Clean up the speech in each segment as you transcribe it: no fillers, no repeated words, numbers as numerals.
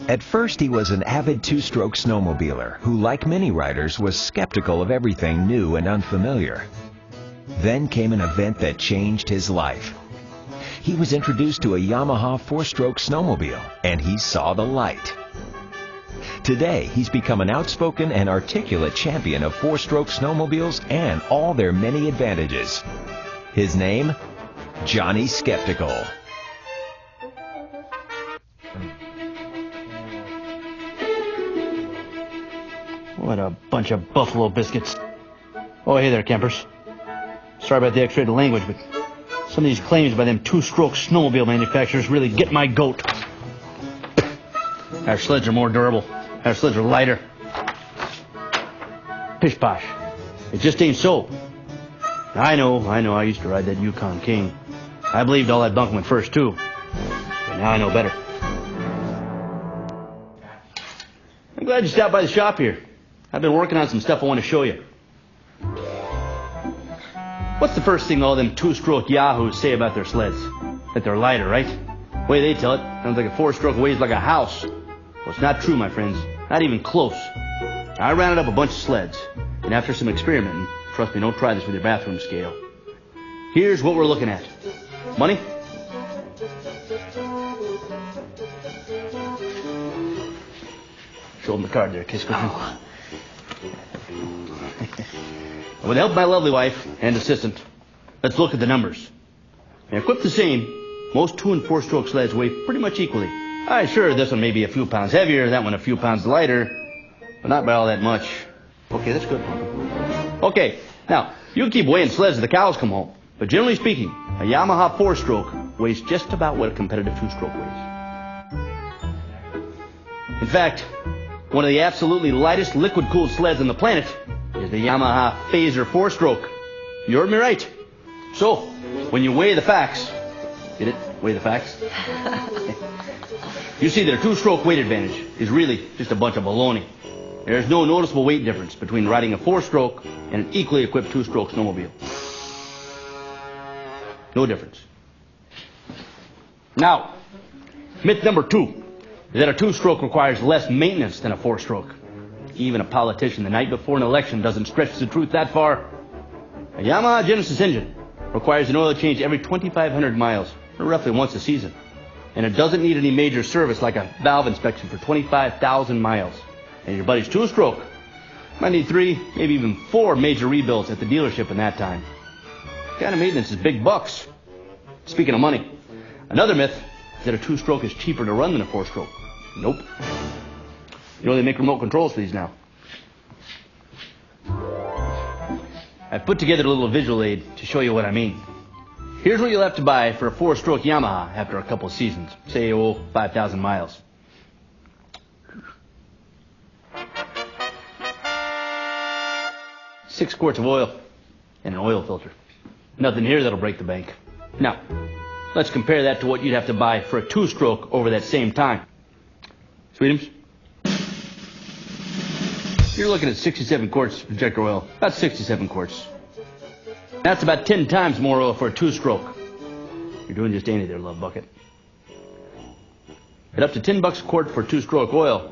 At first, he was an avid two-stroke snowmobiler who, like many riders, was skeptical of everything new and unfamiliar. Then came an event that changed his life. He was introduced to a Yamaha four-stroke snowmobile, and he saw the light. Today, he's become an outspoken and articulate champion of four-stroke snowmobiles and all their many advantages. His name? Johnny Skeptical. What a bunch of buffalo biscuits. Oh, hey there, campers. Sorry about the X-rated language, but some of these claims by them two-stroke snowmobile manufacturers really get my goat. Our sleds are more durable. Our sleds are lighter. Pish-posh. It just ain't so. I know. I used to ride that Yukon King. I believed all that bunk went first, too. But now I know better. I'm glad you stopped by the shop here. I've been working on some stuff I want to show you. What's the first thing all them two-stroke yahoos say about their sleds? That they're lighter, right? The way they tell it, sounds like a four-stroke weighs like a house. Well, it's not true, my friends. Not even close. I rounded up a bunch of sleds, and after some experimenting, trust me, don't try this with your bathroom scale. Here's what we're looking at. Money? Show them the card there, Kiss Griffin. With the help of my lovely wife and assistant, let's look at the numbers. Now, equipped the same, most two- and four-stroke sleds weigh pretty much equally. Sure, this one may be a few pounds heavier, that one a few pounds lighter, but not by all that much. Okay, that's good. Okay, now, you can keep weighing sleds till the cows come home, but generally speaking, a Yamaha four-stroke weighs just about what a competitive two-stroke weighs. In fact, one of the absolutely lightest liquid-cooled sleds on the planet is the Yamaha Phaser four-stroke. You heard me right. So, when you weigh the facts, get it? Weigh the facts? You see that a two-stroke weight advantage is really just a bunch of baloney. There's no noticeable weight difference between riding a four-stroke and an equally equipped two-stroke snowmobile. No difference. Now, myth number 2 is that a two-stroke requires less maintenance than a four-stroke. Even a politician the night before an election doesn't stretch the truth that far. A Yamaha Genesis engine requires an oil change every 2,500 miles, or roughly once a season. And it doesn't need any major service like a valve inspection for 25,000 miles. And your buddy's two-stroke might need 3, maybe even 4 major rebuilds at the dealership in that time. That kind of maintenance is big bucks. Speaking of money, another myth is that a two-stroke is cheaper to run than a four-stroke. Nope. You know they make remote controls for these now. I've put together a little visual aid to show you what I mean. Here's what you'll have to buy for a four-stroke Yamaha after a couple of seasons. Say, 5,000 miles. Six quarts of oil and an oil filter. Nothing here that'll break the bank. Now, let's compare that to what you'd have to buy for a two-stroke over that same time. Sweetums? You're looking at 67 quarts of injector oil. About 67 quarts. That's about 10 times more oil for a two-stroke. You're doing just any there, love bucket. At up to $10 a quart for two-stroke oil,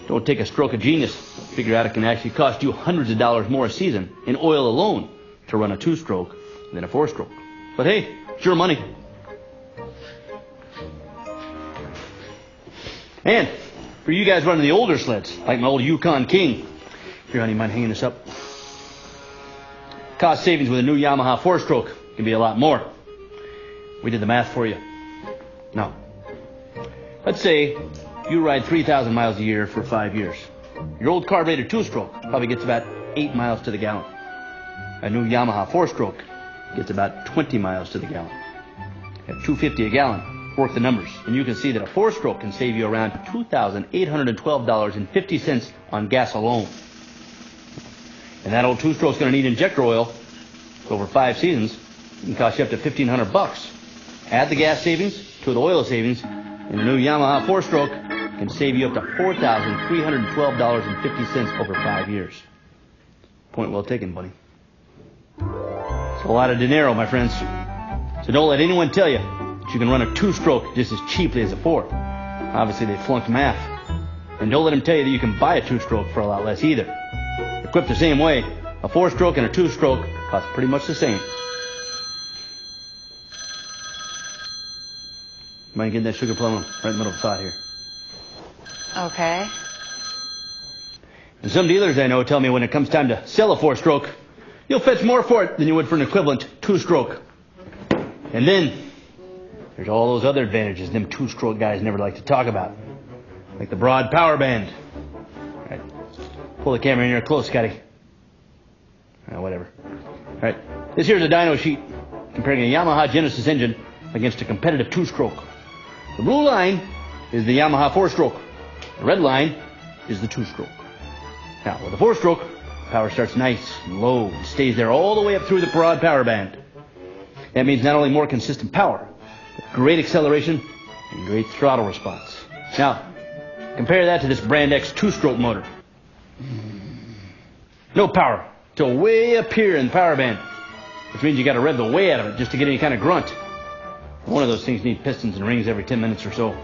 don't take a stroke of genius. Figure out it can actually cost you hundreds of dollars more a season in oil alone to run a two-stroke than a four-stroke. But hey, it's your money. And for you guys running the older sleds, like my old Yukon King, here, honey, mind hanging this up? Cost savings with a new Yamaha four-stroke can be a lot more. We did the math for you. Now, let's say you ride 3,000 miles a year for 5 years. Your old carbureted two-stroke probably gets about 8 miles to the gallon. A new Yamaha four-stroke gets about 20 miles to the gallon. At $2.50 a gallon, work the numbers, and you can see that a four-stroke can save you around $2,812.50 on gas alone. And that old two-stroke's going to need injector oil. Over 5 seasons, it can cost you up to $1,500. Add the gas savings to the oil savings, and a new Yamaha four-stroke can save you up to $4,312.50 over 5 years. Point well taken, buddy. It's a lot of dinero, my friends. So don't let anyone tell you that you can run a two-stroke just as cheaply as a four. Obviously, they flunked math. And don't let them tell you that you can buy a two-stroke for a lot less either. Equipped the same way, a four-stroke and a two-stroke cost pretty much the same. Mind getting that sugar plum right in the middle of the thought here. Okay. And some dealers I know tell me when it comes time to sell a four-stroke, you'll fetch more for it than you would for an equivalent two-stroke. And then there's all those other advantages them two-stroke guys never like to talk about. Like the broad power band. All right. Pull the camera in here close, Scotty. Whatever. All right. This here's a dyno sheet comparing a Yamaha Genesis engine against a competitive two-stroke. The blue line is the Yamaha four-stroke. The red line is the two-stroke. Now, with the four-stroke, power starts nice and low and stays there all the way up through the broad power band. That means not only more consistent power, but great acceleration and great throttle response. Now, compare that to this Brand X two-stroke motor. No power till way up here in the power band, which means you got to rev the way out of it just to get any kind of grunt. One of those things needs pistons and rings every 10 minutes or so.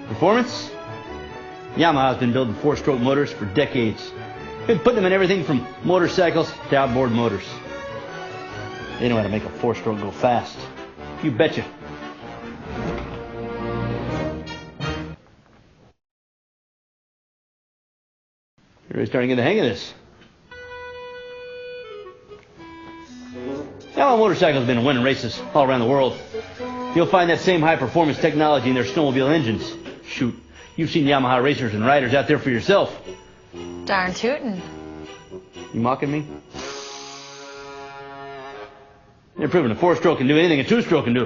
Performance? Yamaha's been building four-stroke motors for decades. Been putting them in everything from motorcycles to outboard motors. They know how to make a four-stroke go fast. You betcha. You're really starting to get the hang of this. Yamaha motorcycles have been winning races all around the world. You'll find that same high-performance technology in their snowmobile engines. Shoot, you've seen Yamaha racers and riders out there for yourself. Darn tootin'. You mocking me? They're proving a four-stroke can do anything a two-stroke can do.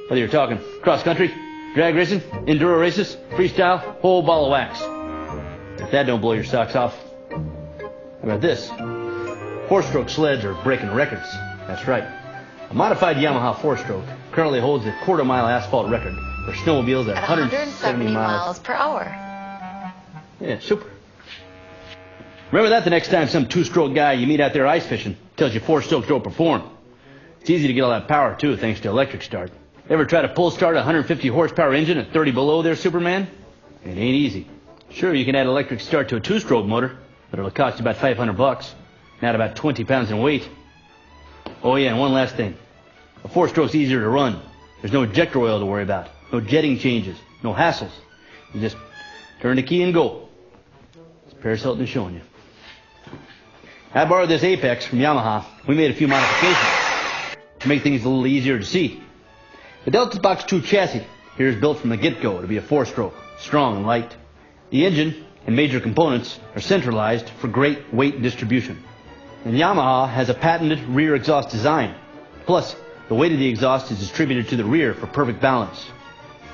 Whether you're talking cross-country, drag racing, enduro races, freestyle, whole ball of wax. If that don't blow your socks off, how about this? Four-stroke sleds are breaking records. That's right. A modified Yamaha four-stroke currently holds the quarter-mile asphalt record for snowmobiles at 170 miles per hour. Yeah, super. Remember that the next time some two-stroke guy you meet out there ice fishing tells you four-strokes don't perform. It's easy to get all that power, too, thanks to electric start. Ever try to pull start a 150 horsepower engine at 30 below there, Superman? It ain't easy. Sure, you can add electric start to a two-stroke motor, but it'll cost you about $500, and add about 20 pounds in weight. Oh yeah, and one last thing. A four-stroke's easier to run. There's no ejector oil to worry about. No jetting changes. No hassles. You just turn the key and go. As Paris Hilton is showing you. I borrowed this Apex from Yamaha. We made a few modifications to make things a little easier to see. The Delta Box 2 chassis here is built from the get-go to be a four-stroke, strong and light. The engine and major components are centralized for great weight distribution. And Yamaha has a patented rear exhaust design. Plus, the weight of the exhaust is distributed to the rear for perfect balance.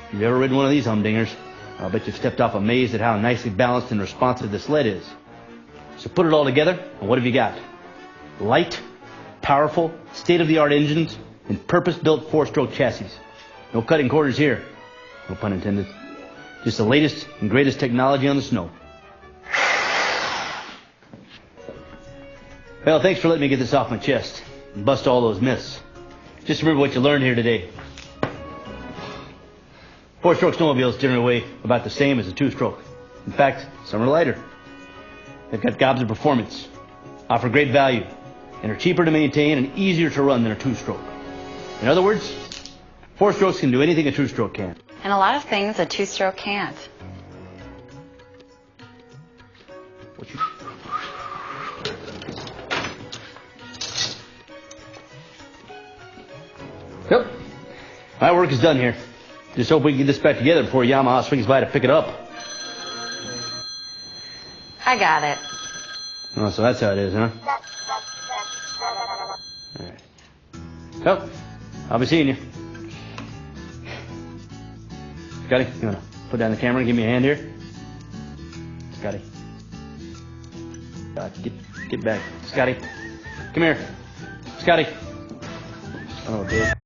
If you've ever ridden one of these humdingers, I'll bet you've stepped off amazed at how nicely balanced and responsive the sled is. So put it all together, and what have you got? Light, powerful, state-of-the-art engines, and purpose-built four-stroke chassis. No cutting corners here. No pun intended. Just the latest and greatest technology on the snow. Well, thanks for letting me get this off my chest and bust all those myths. Just remember what you learned here today. Four-stroke snowmobiles generally weigh about the same as a two-stroke. In fact, some are lighter. They've got gobs of performance, offer great value, and are cheaper to maintain and easier to run than a two-stroke. In other words, four-strokes can do anything a two-stroke can. And a lot of things a two-stroke can't. Yep. My work is done here. Just hope we can get this back together before Yamaha swings by to pick it up. I got it. Oh, so that's how it is, huh? All right. Well, I'll be seeing you. Scotty, you want to put down the camera and give me a hand here? Scotty. Get back. Scotty, come here. Scotty. Oh, dude.